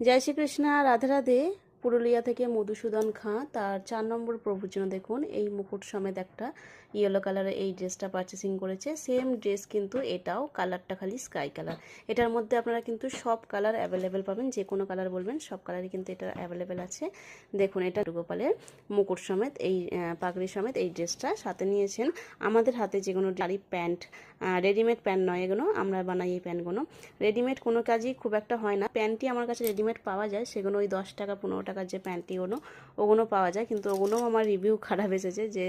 জয় শ্রীকৃষ্ণ, রাধে রাধে। পুরুলিয়া থেকে মধুসূদন খাঁ তার 4 নম্বর প্রভুর জন্য দেখুন এই মুকুট সমেত একটা ইয়েলো কালারের এই ড্রেসটা পারচেসিং করেছে। সেম ড্রেস কিন্তু এটাও, কালারটা খালি স্কাই কালার। এটার মধ্যে আপনারা কিন্তু সব কালার অ্যাভেলেবেল পাবেন, যে কোনো কালার বলবেন সব কালারই কিন্তু এটা অ্যাভেলেবেল আছে। দেখুন এটা গোপালের মুকুট সমেত এই পাগড়ি সমেত এই ড্রেসটা সাথে নিয়েছেন। আমাদের হাতে যে কোনো শাড়ি প্যান্ট, রেডিমেড প্যান্ট নয়, এগুলো আমরা বানাই। এই প্যান্টগুলো রেডিমেড কোনো কাজই খুব একটা হয় না। প্যান্টটি আমার কাছে রেডিমেড পাওয়া যায়, সেগুলো ওই 10 টাকা 15 টাকার যে প্যান্টটিগুলো ওগুলো পাওয়া যায়, কিন্তু ওগুলোও আমার রিভিউ খারাপ এসেছে যে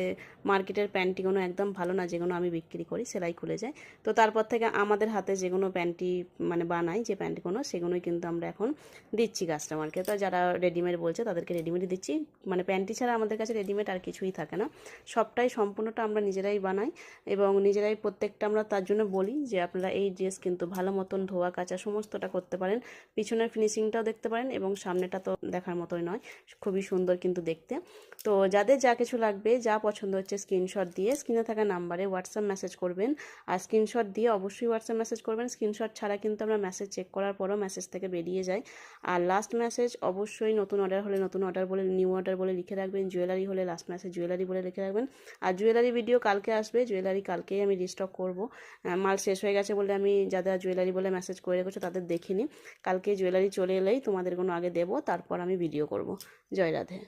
মার্কেটের প্যান্টটিগুলো একদম ভালো না, যেগুলো আমি বিক্রি করি সেলাই খুলে যায়। তো তারপর থেকে আমাদের হাতে যেগুলো প্যান্টটি মানে বানাই, যে প্যান্টগুলো সেগুলোই কিন্তু আমরা এখন দিচ্ছি কাস্টমারকে। তো যারা রেডিমেড বলছে তাদেরকে রেডিমেডই দিচ্ছি। মানে প্যান্টটি ছাড়া আমাদের কাছে রেডিমেড আর কিছুই থাকে না, সবটাই সম্পূর্ণটা আমরা নিজেরাই বানাই এবং নিজেরাই প্রত্যেকটা আমরা তার জন্য বলি যে আপনারা এই ড্রেস কিন্তু ভালো মতন ধোয়া কাচা সমস্তটা করতে পারেন, পিছনের ফিনিশিংটাও দেখতে পারেন এবং সামনেটা তো দেখার মতোই নয়, খুবই সুন্দর কিন্তু দেখতে। তো যাদের যা কিছু লাগবে, যা পছন্দ হচ্ছে স্ক্রিনশট দিয়ে স্ক্রিনে থাকা নাম্বারে হোয়াটসঅ্যাপ মেসেজ করবেন। আর স্ক্রিনশট দিয়ে অবশ্যই হোয়াটসঅ্যাপ মেসেজ করবেন। স্ক্রিনশট ছাড়া কিন্তু আমরা মেসেজ চেক করার পরও মেসেজ থেকে বেরিয়ে যাই। আর লাস্ট মেসেজ অবশ্যই নতুন অর্ডার হলে নতুন অর্ডার বলে, নিউ অর্ডার বলে লিখে রাখবেন। জুয়েলারি হলে লাস্ট মেসেজ জুয়েলারি বলে লিখে রাখবেন। আর জুয়েলারি ভিডিও কালকে আসবে, জুয়েলারি কালকেই আমি রিস্টক করব। মাল শেষ হয়ে গেছে বলে আমি যারা জুয়েলারি বলে মেসেজ করে রেখেছো তাদের দেখিনি। কালকে জুয়েলারি চলে এলেই তোমাদের কোনো আগে দেবো, তারপর আমি ভিডিও করব। জয় রাধে।